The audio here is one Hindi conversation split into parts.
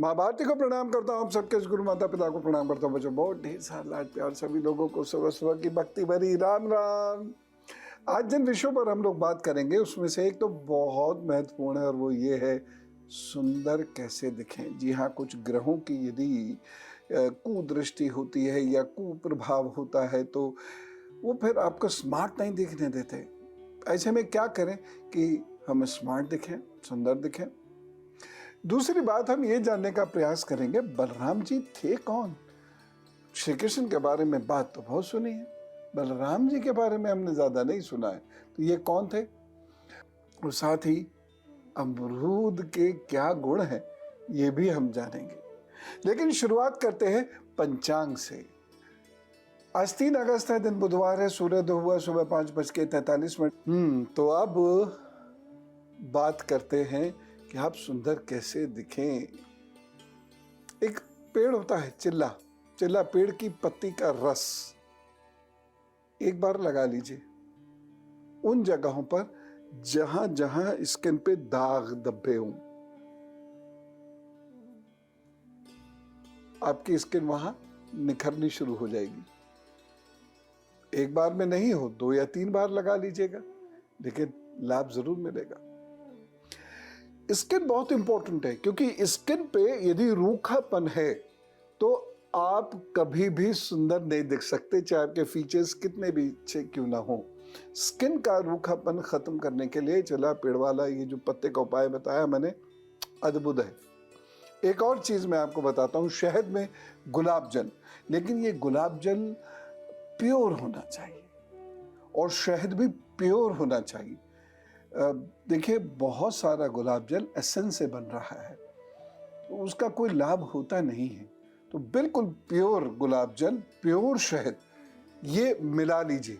माँ भारती को प्रणाम करता हूँ, सबके गुरु माता पिता को प्रणाम करता हूँ। बच्चों बहुत ढेर सारा लाड प्यार सभी लोगों को, सुबह सुबह की भक्ति भरी राम राम। आज जिन विषयों पर हम लोग बात करेंगे उसमें से एक तो बहुत महत्वपूर्ण है और वो ये है सुंदर कैसे दिखें। जी हाँ, कुछ ग्रहों की यदि कुदृष्टि होती है या कुप्रभाव होता है तो वो फिर आपको स्मार्ट नहीं दिखने देते। ऐसे में क्या करें कि हम स्मार्ट दिखें, सुंदर दिखें। दूसरी बात हम ये जानने का प्रयास करेंगे बलराम जी थे कौन। श्री कृष्ण के बारे में बात तो बहुत सुनी है, बलराम जी के बारे में हमने ज्यादा नहीं सुना है, तो ये कौन थे। और साथ ही अमरूद के क्या गुण हैं ये भी हम जानेंगे। लेकिन शुरुआत करते हैं पंचांग से। आज 3 अगस्त है, दिन बुधवार है, सूर्योदय हुआ सुबह 5:43। तो अब बात करते हैं कि आप सुंदर कैसे दिखें। एक पेड़ होता है चिल्ला, चिल्ला पेड़ की पत्ती का रस एक बार लगा लीजिए उन जगहों पर जहां जहां स्किन पे दाग धब्बे हों। आपकी स्किन वहां निखरनी शुरू हो जाएगी। एक बार में नहीं हो, 2 या 3 बार लगा लीजिएगा, लेकिन लाभ जरूर मिलेगा। स्किन बहुत इंपॉर्टेंट है क्योंकि स्किन पे यदि रूखापन है तो आप कभी भी सुंदर नहीं दिख सकते, चाहे आपके फीचर्स कितने भी अच्छे क्यों ना हो। स्किन का रूखापन खत्म करने के लिए चला पेड़ वाला ये जो पत्ते का उपाय बताया मैंने, अद्भुत है। एक और चीज मैं आपको बताता हूँ, शहद में गुलाब जल, लेकिन ये गुलाब जल प्योर होना चाहिए और शहद भी प्योर होना चाहिए। देखिए बहुत सारा गुलाब जल एसेंस से बन रहा है, तो उसका कोई लाभ होता नहीं है। तो बिल्कुल प्योर गुलाब जल, प्योर शहद ये मिला लीजिए,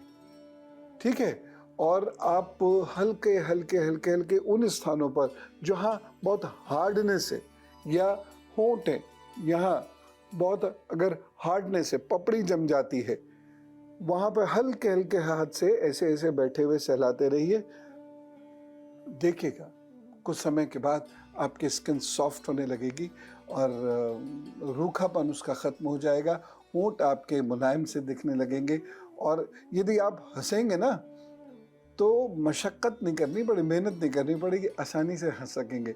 ठीक है। और आप हल्के हल्के हल्के हल्के उन स्थानों पर जहां बहुत हार्डनेस है या होंठ है, यहाँ बहुत अगर हार्डनेस है, पपड़ी जम जाती है, वहां पर हल्के हल्के हाथ से ऐसे ऐसे बैठे हुए सहलाते रहिए। देखिएगा कुछ समय के बाद आपकी स्किन सॉफ्ट होने लगेगी और रूखापन उसका खत्म हो जाएगा, होंठ आपके मुलायम से दिखने लगेंगे। और यदि आप हंसेंगे ना तो मशक्कत नहीं करनी पड़ेगी, मेहनत नहीं करनी पड़ेगी, आसानी से हंस सकेंगे।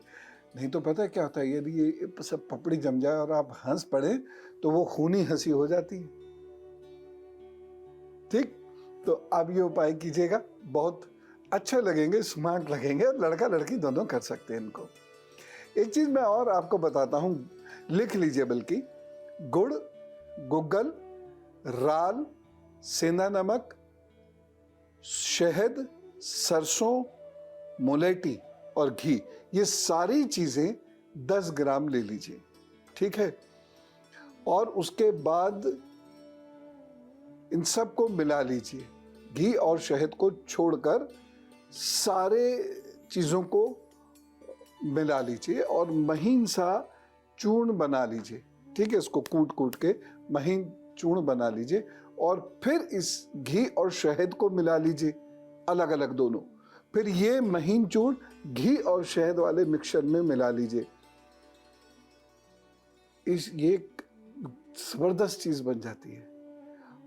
नहीं तो पता है क्या होता है, यदि ये सब पपड़ी जम जाए और आप हंस पड़े तो वो खूनी हंसी हो जाती है। ठीक, तो आप ये उपाय कीजिएगा, बहुत अच्छे लगेंगे, स्मार्ट लगेंगे, लड़का लड़की दोनों कर सकते हैं इनको। एक चीज मैं और आपको बताता हूं, लिख लीजिए, बल्कि गुड़, गुग्गल, राल, सेंधा नमक, शहद, सरसों, मुलेठी और घी, ये सारी चीजें 10 ग्राम ले लीजिए, ठीक है। और उसके बाद इन सबको मिला लीजिए, घी और शहद को छोड़कर सारे चीजों को मिला लीजिए और महीन सा चूर्ण बना लीजिए, ठीक है। इसको कूट कूट के महीन चूर्ण बना लीजिए और फिर इस घी और शहद को मिला लीजिए, अलग अलग दोनों। फिर ये महीन चूर्ण घी और शहद वाले मिक्सचर में मिला लीजिए। ये जबरदस्त चीज बन जाती है।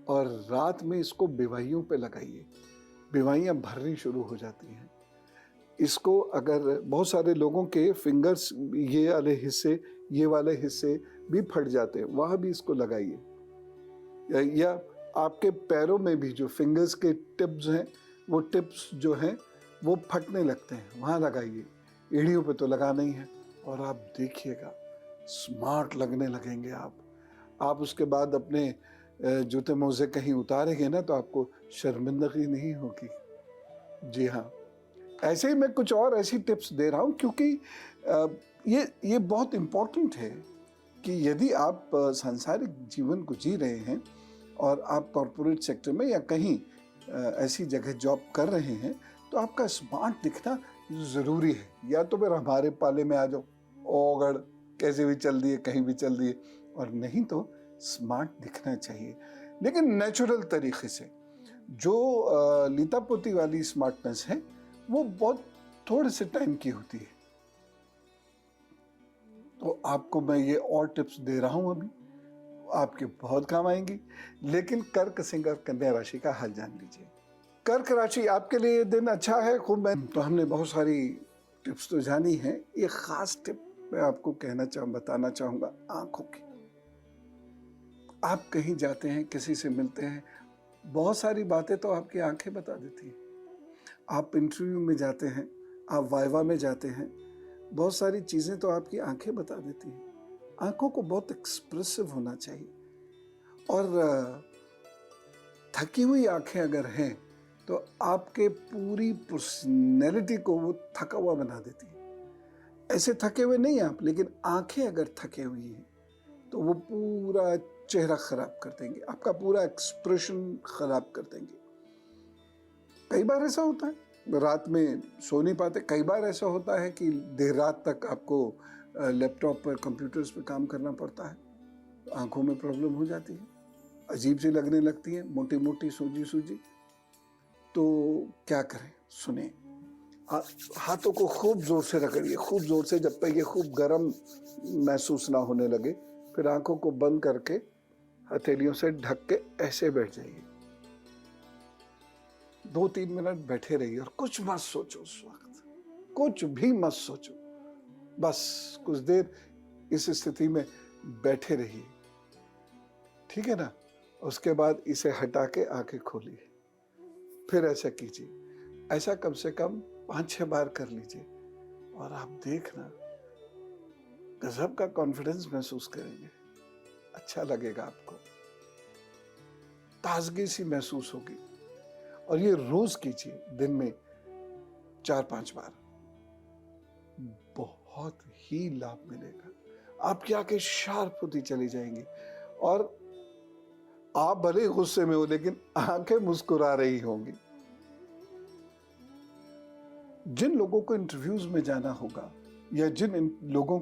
और रात में इसको बीवाइयों पे लगाइए, बीवाइयां भरनी शुरू हो जाती हैं। इसको अगर बहुत सारे लोगों के फिंगर्स, ये वाले हिस्से, ये वाले हिस्से भी फट जाते हैं, वहां भी इसको लगाइए। या आपके पैरों में भी जो फिंगर्स के टिप्स हैं, वो टिप्स जो हैं वो फटने लगते हैं, वहां लगाइए। एड़ियों पे तो लगाना ही है। और आप देखिएगा स्मार्ट लगने लगेंगे आप उसके बाद अपने जूते मोजे कहीं उतारेंगे ना तो आपको शर्मिंदगी नहीं होगी। जी हाँ, ऐसे ही मैं कुछ और ऐसी टिप्स दे रहा हूँ क्योंकि ये बहुत इम्पोर्टेंट है कि यदि आप सांसारिक जीवन को जी रहे हैं और आप कॉरपोरेट सेक्टर में या कहीं ऐसी जगह जॉब कर रहे हैं तो आपका स्मार्ट दिखना ज़रूरी है। या तो फिर हमारे पाले में आ जाओ, ओगड़ कैसे भी चल दिए, कहीं भी चल दिए, और नहीं तो स्मार्ट दिखना चाहिए, लेकिन नेचुरल तरीके से। जो लीता पोती वाली स्मार्टनेस है वो बहुत थोड़े से टाइम की होती है। तो आपको मैं ये और टिप्स दे रहा हूँ अभी, आपके बहुत काम आएंगी। लेकिन कर्क, सिंह और कन्या राशि का हाल जान लीजिए। कर्क राशि, आपके लिए ये दिन अच्छा है। खूब मैं तो हमने बहुत सारी टिप्स तो जानी है, एक खास टिप मैं आपको बताना चाहूंगा, आंखों की। आप कहीं जाते हैं, किसी से मिलते हैं, बहुत सारी बातें तो आपकी आंखें बता देती हैं। आप इंटरव्यू में जाते हैं, आप वाइवा में जाते हैं, बहुत सारी चीजें तो आपकी आंखें बता देती हैं। आंखों को बहुत एक्सप्रेसिव होना चाहिए। और थकी हुई आंखें अगर हैं तो आपके पूरी पर्सनैलिटी को वो थका हुआ बना देती है। ऐसे थके हुए नहीं आप, लेकिन आंखें अगर थके हुई हैं तो वो पूरा चेहरा खराब कर देंगे, आपका पूरा एक्सप्रेशन खराब कर देंगे। कई बार ऐसा होता है, रात में सो नहीं पाते। कई बार ऐसा होता है कि देर रात तक आपको लैपटॉप पर, कंप्यूटर्स पर काम करना पड़ता है, आंखों में प्रॉब्लम हो जाती है, अजीब सी लगने लगती है, मोटी मोटी सूजी सूजी। तो क्या करें, सुने, हाथों को खूब जोर से रगड़िए, खूब जोर से, जब तक ये खूब गर्म महसूस ना होने लगे। फिर आंखों को बंद करके हथेलियों से ढक के ऐसे बैठ जाइए। 2-3 मिनट बैठे रहिए और कुछ मत सोचो उस वक्त, कुछ भी मत सोचो, बस कुछ देर इस स्थिति में बैठे रहिए, ठीक है ना। उसके बाद इसे हटा के आंखें खोलिए, फिर ऐसा कीजिए। ऐसा कम से कम 5-6 बार कर लीजिए और आप देखना गजब का कॉन्फिडेंस महसूस करेंगे। अच्छा लगेगा आपको, ताजगी सी महसूस होगी। और ये रोज कीजिए, दिन में 4-5 बार, बहुत ही लाभ मिलेगा। आपकी आंखें शार्प होती चली जाएंगी और आप भले गुस्से में हो लेकिन आंखें मुस्कुरा रही होंगी। जिन लोगों को इंटरव्यूज में जाना होगा या जिन लोगों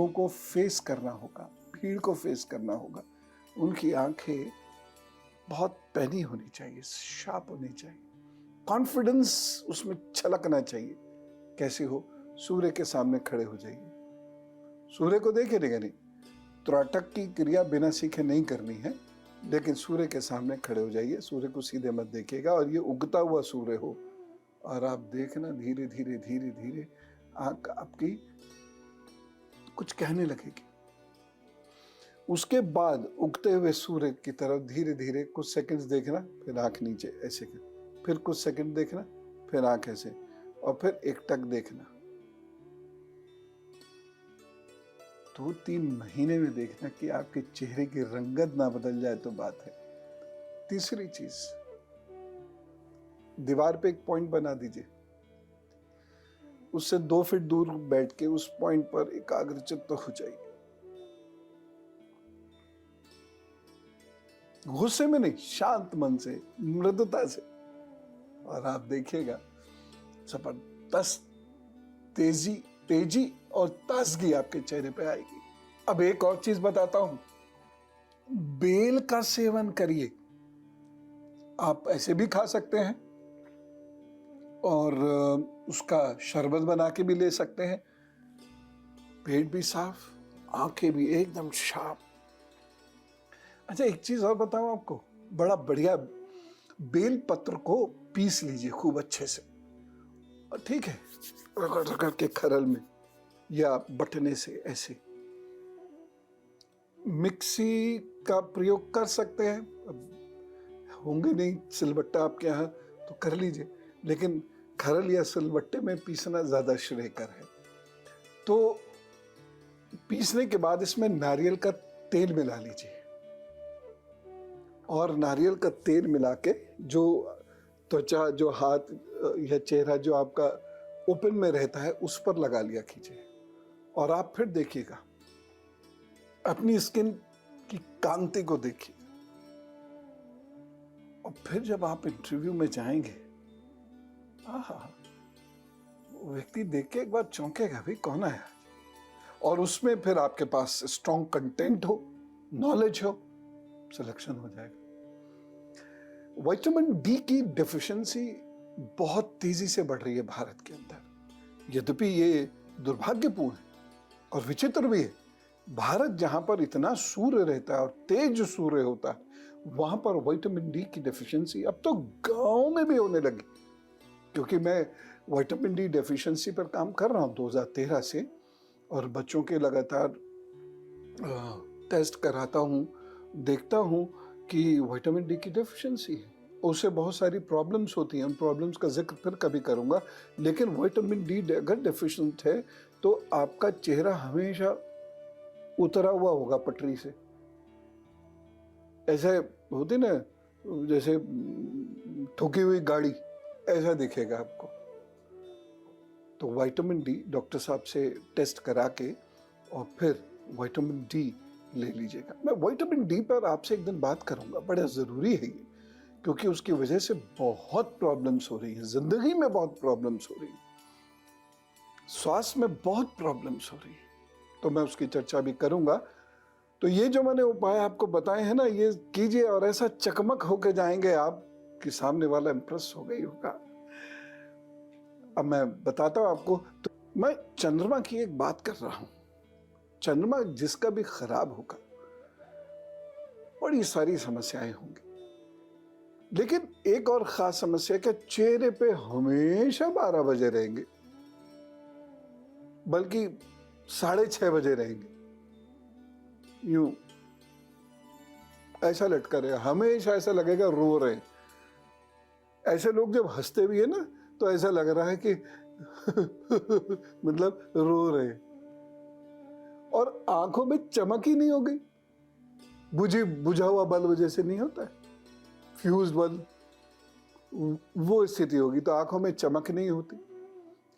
को फेस करना होगा, भीड़ को फेस करना होगा, उनकी आंखें बहुत पैनी होनी चाहिए, शार्प होनी चाहिए, कॉन्फिडेंस उसमें छलकना चाहिए। कैसे हो, सूर्य के सामने खड़े हो जाइए, सूर्य को देखे नहीं, त्राटक की क्रिया बिना सीखे नहीं करनी है, लेकिन सूर्य के सामने खड़े हो जाइए, सूर्य को सीधे मत देखिएगा और ये उगता हुआ सूर्य हो और आप देखना धीरे धीरे धीरे धीरे आंख आपकी कुछ कहने लगेगी। उसके बाद उगते हुए सूर्य की तरफ धीरे धीरे कुछ सेकंड्स देखना, फिर आंख नीचे ऐसे कर, फिर कुछ सेकंड देखना, फिर आंख ऐसे, और फिर एकटक देखना। 2-3 महीने में देखना कि आपके चेहरे की रंगत ना बदल जाए तो बात है। तीसरी चीज, दीवार पे एक पॉइंट बना दीजिए, उससे 2 फीट दूर बैठ के उस पॉइंट पर एकाग्रचित्त हो जाइए। गुस्से में नहीं, शांत मन से, मृदुता से, और आप देखिएगा जबरदस्त तेजी और ताजगी आपके चेहरे पे आएगी। अब एक और चीज बताता हूं, बेल का सेवन करिए। आप ऐसे भी खा सकते हैं और उसका शरबत बना के भी ले सकते हैं। पेट भी साफ, आंखें भी एकदम शार्प। अच्छा, एक चीज और बताऊं आपको, बड़ा बढ़िया, बेल पत्र को पीस लीजिए खूब अच्छे से, और ठीक है, रगड़ रगड़ के खरल में या बटने से ऐसे। मिक्सी का प्रयोग कर सकते हैं, अब होंगे नहीं सिलबट्टा आपके यहाँ तो कर लीजिए, लेकिन खरल या सिलबट्टे में पीसना ज्यादा श्रेयकर है। तो पीसने के बाद इसमें नारियल का तेल मिला लीजिए और नारियल का तेल मिला के जो त्वचा, जो हाथ या चेहरा जो आपका ओपन में रहता है उस पर लगा लिया कीजिए, और आप फिर देखिएगा अपनी स्किन की कांति को देखिए। और फिर जब आप इंटरव्यू में जाएंगे, वो व्यक्ति देख के एक बार चौंकेगा, भी कौन आया, और उसमें फिर आपके पास स्ट्रॉन्ग कंटेंट हो, नॉलेज हो, सिलेक्शन हो जाएगा। विटामिन डी की डेफिशिएंसी बहुत तेजी से बढ़ रही है भारत के अंदर। यद्यपि ये दुर्भाग्यपूर्ण है, और विचित्र भी है, भारत जहाँ पर इतना सूर्य रहता है और तेज सूर्य होता है, वहाँ पर विटामिन डी की डेफिशिएंसी अब तो गाँव में भी होने लगी। क्योंकि मैं विटामिन डी डेफिशिएंसी पर काम कर रहा हूँ 2013 से, और बच्चों के लगातार टेस्ट कराता हूँ, देखता हूँ कि विटामिन डी की डेफिशिएंसी है। उससे बहुत सारी प्रॉब्लम्स होती हैं, उन प्रॉब्लम्स का जिक्र फिर कभी करूँगा। लेकिन विटामिन डी अगर डेफिशिएंट है तो आपका चेहरा हमेशा उतरा हुआ होगा पटरी से। ऐसे होती ना, जैसे ठुकी हुई गाड़ी, ऐसा दिखेगा आपको। तो विटामिन डी डॉक्टर साहब से टेस्ट करा के और फिर विटामिन डी ले लीजिएगा। मैं विटामिन डी पर आपसे एक दिन बात करूंगा, बड़ा ज़रूरी है ये, क्योंकि उसकी वजह से बहुत प्रॉब्लम्स हो रही हैं, ज़िंदगी में बहुत प्रॉब्लम्स हो रही हैं, स्वास्थ्य में बहुत प्रॉब्लम्स हो रही हैं। तो मैं उसकी चर्चा भी करूंगा। तो ये जो मैंने उपाय आपको बताए हैं ना, ये कीजिए और ऐसा चकमक होके जाएंगे आप कि सामने वाला इम्प्रेस हो गई होगा। अब मैं बताता हूँ आपको। तो मैं चंद्रमा की एक बात कर रहा हूं। चंद्रमा जिसका भी खराब होगा, बड़ी सारी समस्याएं होंगी। लेकिन एक और खास समस्या है कि चेहरे पे हमेशा 12 बजे रहेंगे, बल्कि 6:30 बजे रहेंगे, यूं ऐसा लटका रहे, हमेशा ऐसा लगेगा रो रहे। ऐसे लोग जब हंसते भी है ना, तो ऐसा लग रहा है कि मतलब रो रहे, और आंखों में चमक ही नहीं होगी। बुझा हुआ बल्ब जैसे नहीं होता है, फ्यूज बल्ब, वो स्थिति होगी। तो आंखों में चमक नहीं होती,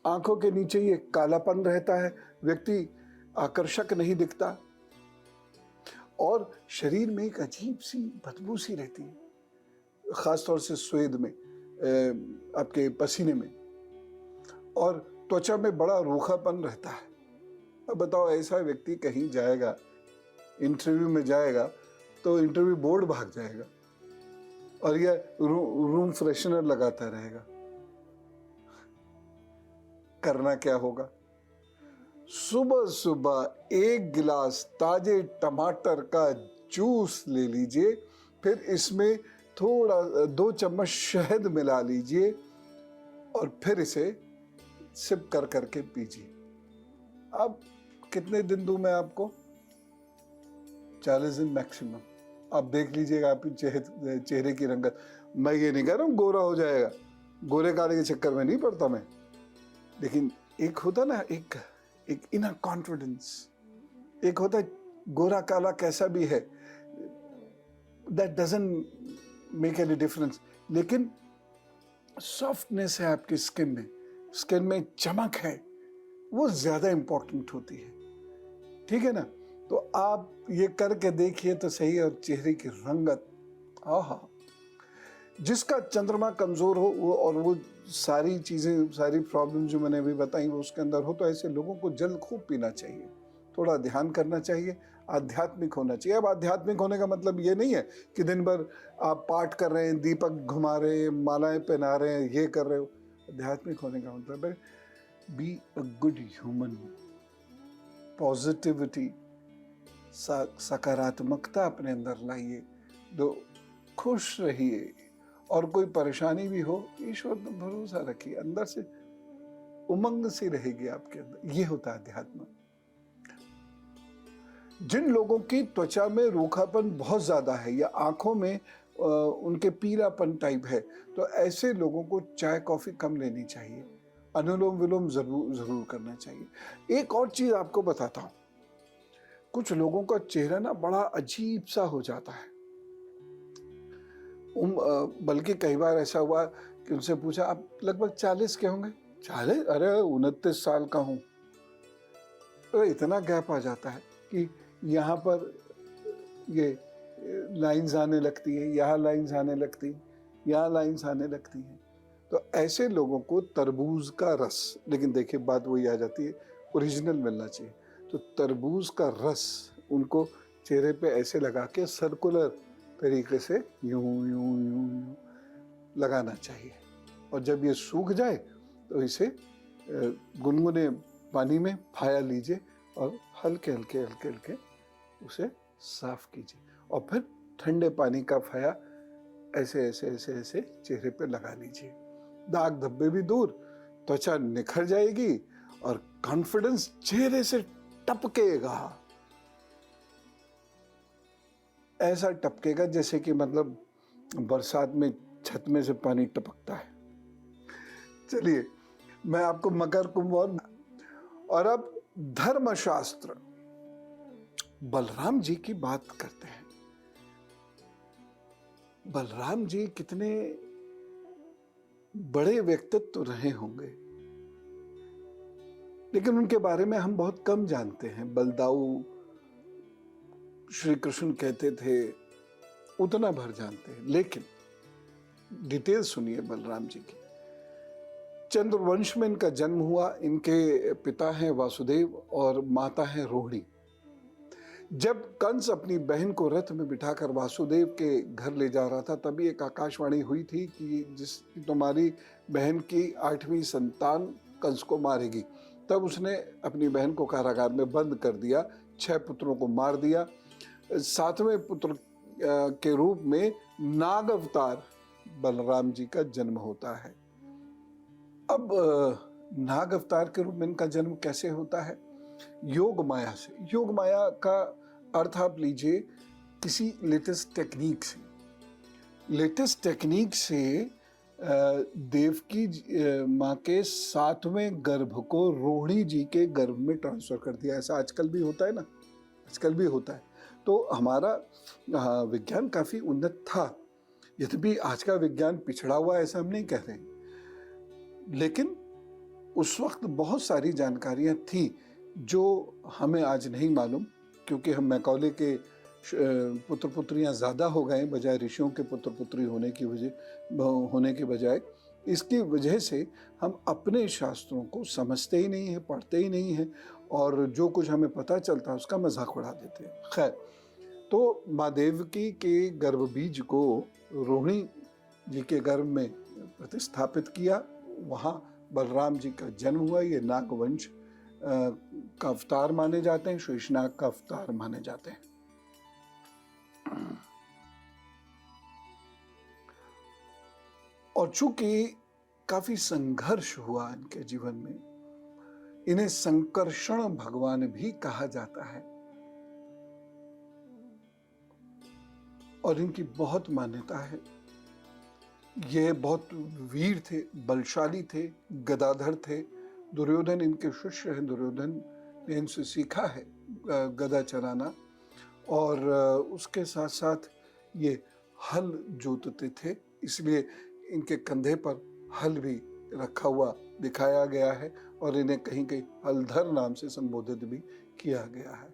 आंखों के नीचे ये कालापन रहता है, व्यक्ति आकर्षक नहीं दिखता, और शरीर में एक अजीब सी बदबू सी रहती है, खासतौर से स्वेद में, आपके पसीने में, और त्वचा में बड़ा रूखापन रहता है। अब बताओ, ऐसा व्यक्ति कहीं जाएगा, इंटरव्यू में जाएगा, तो इंटरव्यू बोर्ड भाग जाएगा और यह रूम फ्रेशनर लगाता रहेगा। करना क्या होगा? सुबह सुबह 1 गिलास ताजे टमाटर का जूस ले लीजिए, फिर इसमें थोड़ा 2 चम्मच शहद मिला लीजिए और फिर इसे सिप कर करके पीजिए। अब कितने दिन दूं मैं आपको? 40 दिन मैक्सिमम। आप देख लीजिएगा आपकी चेहरे की रंगत। मैं ये नहीं कह रहा हूँ गोरा हो जाएगा, गोरे काले के चक्कर में नहीं पड़ता मैं, लेकिन एक होता ना, एक इनर कॉन्फिडेंस, एक होता है गोरा काला कैसा भी है, that doesn't make any difference, लेकिन सॉफ्टनेस है आपकी स्किन में चमक है, वो ज्यादा इंपॉर्टेंट होती है। ठीक है ना? तो आप ये करके देखिए तो सही, और चेहरे की रंगत, आहा। जिसका चंद्रमा कमजोर हो वो, और वो सारी चीजें, सारी प्रॉब्लम जो मैंने अभी बताई वो उसके अंदर हो, तो ऐसे लोगों को जल खूब पीना चाहिए, थोड़ा ध्यान करना चाहिए, आध्यात्मिक होना चाहिए। अब आध्यात्मिक होने का मतलब ये नहीं है कि दिन भर आप पाठ कर रहे हैं, दीपक घुमा रहे हैं, मालाएं पहना रहे हैं, ये कर रहे हो। आध्यात्मिक होने का मतलब है be a good human, positivity, सकारात्मकता अपने अंदर लाइए, तो खुश रहिए, और कोई परेशानी भी हो ईश्वर पर भरोसा रखिए, अंदर से उमंग सी रहेगी आपके अंदर। ये होता है अध्यात्म। जिन लोगों की त्वचा में रूखापन बहुत ज्यादा है या आंखों में उनके पीलापन टाइप है, तो ऐसे लोगों को चाय कॉफी कम लेनी चाहिए, अनुलोम विलोम जरूर करना चाहिए। एक और चीज आपको बताता हूं, कुछ लोगों का चेहरा ना बड़ा अजीब सा हो जाता है। बल्कि कई बार ऐसा हुआ कि उनसे पूछा, आप लगभग 40 के होंगे? 40? अरे 29 साल का हूं। तो इतना गैप आ जाता है कि यहाँ पर ये लाइंस आने लगती है, यहाँ लाइंस आने लगती है, यहाँ लाइंस आने लगती हैं। तो ऐसे लोगों को तरबूज का रस, लेकिन देखिए बात वही आ जाती है, ओरिजिनल मिलना चाहिए। तो तरबूज का रस उनको चेहरे पे ऐसे लगा के सर्कुलर तरीके से यूं यूं यूं यूं लगाना चाहिए, और जब ये सूख जाए तो इसे गुनगुने पानी में फाया लीजिए और हल्के हल्के हल्के हल्के उसे साफ कीजिए और फिर ठंडे पानी का फया ऐसे ऐसे ऐसे ऐसे चेहरे पे लगा लीजिए। दाग धब्बे भी दूर, त्वचा निखर जाएगी और कॉन्फिडेंस चेहरे से टपकेगा। ऐसा टपकेगा जैसे कि मतलब बरसात में छत में से पानी टपकता है। चलिए, मैं आपको मकर कुंभ और अब धर्मशास्त्र बलराम जी की बात करते हैं। बलराम जी कितने बड़े व्यक्तित्व रहे होंगे, लेकिन उनके बारे में हम बहुत कम जानते हैं। बलदाऊ श्री कृष्ण कहते थे, उतना भर जानते हैं, लेकिन डिटेल सुनिए बलराम जी की। चंद्रवंश में इनका जन्म हुआ। इनके पिता हैं वासुदेव और माता हैं रोहिणी। जब कंस अपनी बहन को रथ में बिठाकर वासुदेव के घर ले जा रहा था, तभी एक आकाशवाणी हुई थी कि तुम्हारी बहन की 8वीं संतान कंस को मारेगी। तब उसने अपनी बहन को कारागार में बंद कर दिया, 6 पुत्रों को मार दिया। 7वें पुत्र के रूप में नाग अवतार बलराम जी का जन्म होता है। अब नाग अवतार के रूप में इनका जन्म कैसे होता है? योग माया से। योग माया का अर्थ आप लीजिए किसी लेटेस्ट टेक्निक से। लेटेस्ट टेक्निक से देवकी माँ के 7वें गर्भ को रोहिणी जी के गर्भ में ट्रांसफर कर दिया। ऐसा आजकल भी होता है ना, आजकल भी होता है। तो हमारा विज्ञान काफी उन्नत था। यद्यपि आज का विज्ञान पिछड़ा हुआ ऐसा हम नहीं कह रहे, लेकिन उस वक्त बहुत सारी जानकारियां थी जो हमें आज नहीं मालूम, क्योंकि हम मैकॉले के पुत्र पुत्रियां ज़्यादा हो गए बजाय ऋषियों के पुत्र पुत्री होने की बजाय। इसकी वजह से हम अपने शास्त्रों को समझते ही नहीं हैं, पढ़ते ही नहीं हैं, और जो कुछ हमें पता चलता है उसका मजाक उड़ा देते हैं। खैर, तो माँ देवकी के गर्भ बीज को रोहिणी जी के गर्भ में प्रतिस्थापित किया। वहाँ बलराम जी का जन्म हुआ। ये नागवंश का अवतार माने जाते हैं, शेषनाग का अवतार माने जाते हैं। और चूंकि काफी संघर्ष हुआ इनके जीवन में, इन्हें संकर्षण भगवान भी कहा जाता है और इनकी बहुत मान्यता है। ये बहुत वीर थे, बलशाली थे, गदाधर थे। दुर्योधन इनके शिष्य हैं। दुर्योधन ने इनसे सीखा है गदा चलाना, और उसके साथ साथ ये हल जोतते थे, इसलिए इनके कंधे पर हल भी रखा हुआ दिखाया गया है और इन्हें कहीं कहीं हलधर नाम से संबोधित भी किया गया है।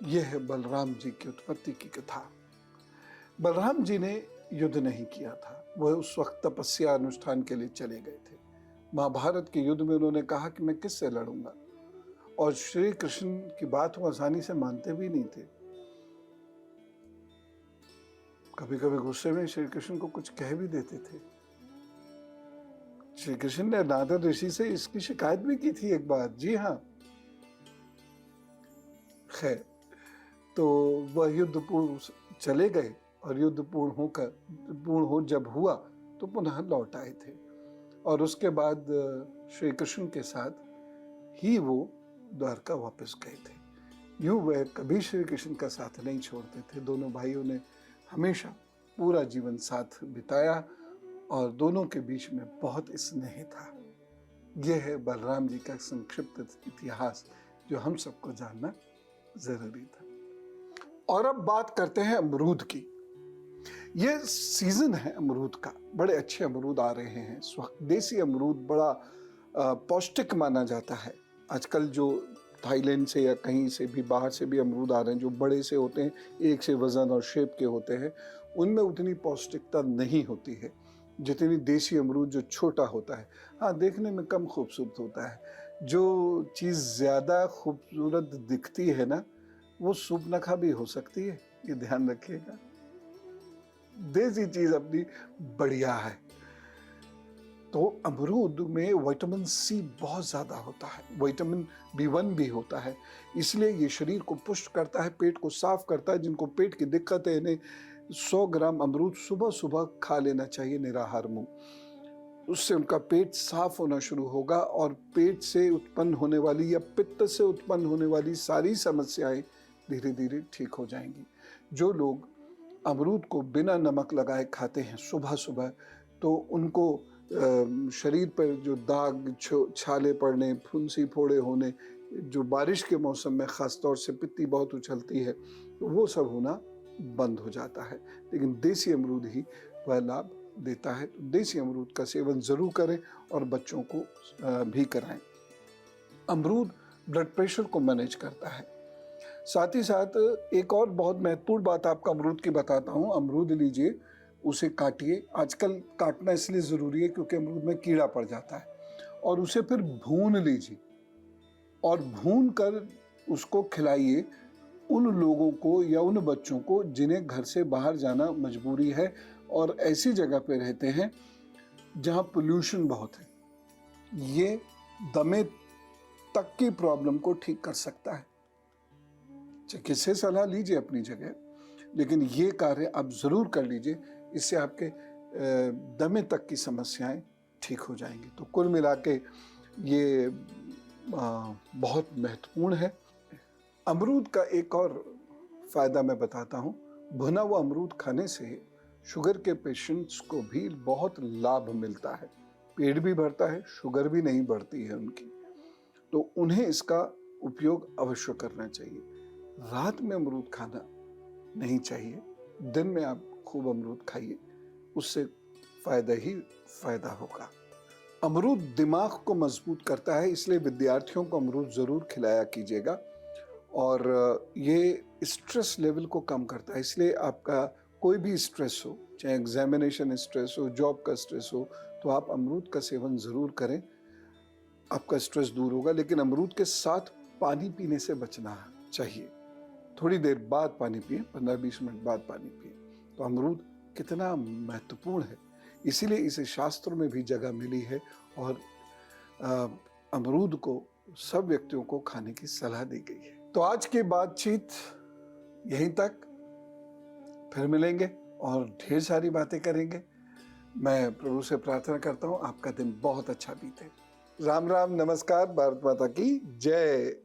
यह है बलराम जी की उत्पत्ति की कथा। बलराम जी ने युद्ध नहीं किया था, वह उस वक्त तपस्या अनुष्ठान के लिए चले गए थे। महाभारत के युद्ध में उन्होंने कहा कि मैं किससे लड़ूंगा, और श्री कृष्ण की बात वो आसानी से मानते भी नहीं थे। कभी कभी गुस्से में श्री कृष्ण को कुछ कह भी देते थे। श्री कृष्ण ने नारद ऋषि से इसकी शिकायत भी की थी एक बार। जी हाँ। खैर, तो वह युद्ध पूर्व चले गए और युद्ध पूर्ण हो जब हुआ तो पुनः लौट आए थे, और उसके बाद श्री कृष्ण के साथ ही वो द्वारका वापस गए थे। यूं वह कभी श्री कृष्ण का साथ नहीं छोड़ते थे। दोनों भाइयों ने हमेशा पूरा जीवन साथ बिताया और दोनों के बीच में बहुत स्नेह था। यह है बलराम जी का संक्षिप्त इतिहास जो हम सबको जानना जरूरी था। और अब बात करते हैं अमरूद की। ये सीजन है अमरूद का, बड़े अच्छे अमरूद आ रहे हैं इस वक्त। देसी अमरूद बड़ा पौष्टिक माना जाता है। आजकल जो थाईलैंड से या कहीं से भी बाहर से भी अमरूद आ रहे हैं, जो बड़े से होते हैं, एक से वजन और शेप के होते हैं, उनमें उतनी पौष्टिकता नहीं होती है जितनी देसी अमरूद जो छोटा होता है। हाँ, देखने में कम खूबसूरत होता है। जो चीज़ ज़्यादा खूबसूरत दिखती है ना, वो सूर्पनखा भी हो सकती है, ये ध्यान रखिएगा। देसी चीज़ अपनी बढ़िया है। तो अमरूद में विटामिन सी बहुत ज़्यादा होता है, विटामिन B1 भी होता है, इसलिए ये शरीर को पुष्ट करता है, पेट को साफ करता है। जिनको पेट की दिक्कत है इन्हें 100 ग्राम अमरूद सुबह सुबह खा लेना चाहिए निराहार मुंह। उससे उनका पेट साफ होना शुरू होगा और पेट से उत्पन्न होने वाली या पित्त से उत्पन्न होने वाली सारी समस्याएं धीरे धीरे ठीक हो जाएंगी। जो लोग अमरूद को बिना नमक लगाए खाते हैं सुबह सुबह, तो उनको शरीर पर जो दाग, छाले पड़ने, फुंसी फोड़े होने, जो बारिश के मौसम में ख़ास तौर से पित्ती बहुत उछलती है, तो वो सब होना बंद हो जाता है। लेकिन देसी अमरूद ही वह लाभ देता है। तो देसी अमरूद का सेवन ज़रूर करें और बच्चों को भी कराएं। अमरूद ब्लड प्रेशर को मैनेज करता है। साथ ही साथ एक और बहुत महत्वपूर्ण बात आपको अमरूद की बताता हूँ। अमरूद लीजिए, उसे काटिए। आजकल काटना इसलिए ज़रूरी है क्योंकि अमरूद में कीड़ा पड़ जाता है, और उसे फिर भून लीजिए और भून कर उसको खिलाइए उन लोगों को या उन बच्चों को जिन्हें घर से बाहर जाना मजबूरी है और ऐसी जगह पे रहते हैं जहाँ पोल्यूशन बहुत है। ये दमे तक की प्रॉब्लम को ठीक कर सकता है। चिकित्सकीय सलाह लीजिए अपनी जगह, लेकिन ये कार्य आप ज़रूर कर लीजिए, इससे आपके दमे तक की समस्याएं ठीक हो जाएंगी। तो कुल मिला के ये बहुत महत्वपूर्ण है। अमरूद का एक और फ़ायदा मैं बताता हूँ। भुना हुआ अमरूद खाने से शुगर के पेशेंट्स को भी बहुत लाभ मिलता है। पेट भी भरता है, शुगर भी नहीं बढ़ती है उनकी, तो उन्हें इसका उपयोग अवश्य करना चाहिए। रात में अमरूद खाना नहीं चाहिए, दिन में आप खूब अमरूद खाइए, उससे फ़ायदा ही फ़ायदा होगा। अमरूद दिमाग को मजबूत करता है, इसलिए विद्यार्थियों को अमरूद ज़रूर खिलाया कीजिएगा। और ये स्ट्रेस लेवल को कम करता है, इसलिए आपका कोई भी स्ट्रेस हो, चाहे एग्जामिनेशन स्ट्रेस हो, जॉब का स्ट्रेस हो, तो आप अमरूद का सेवन ज़रूर करें, आपका स्ट्रेस दूर होगा। लेकिन अमरूद के साथ पानी पीने से बचना चाहिए। थोड़ी देर बाद पानी पिए, 15-20 मिनट बाद पानी पिए। तो अमरूद कितना महत्वपूर्ण है, इसीलिए इसे शास्त्रों में भी जगह मिली है और अमरूद को सब व्यक्तियों को खाने की सलाह दी गई है। तो आज की बातचीत यहीं तक, फिर मिलेंगे और ढेर सारी बातें करेंगे। मैं प्रभु से प्रार्थना करता हूँ आपका दिन बहुत अच्छा बीते। राम राम, नमस्कार, भारत माता की जय।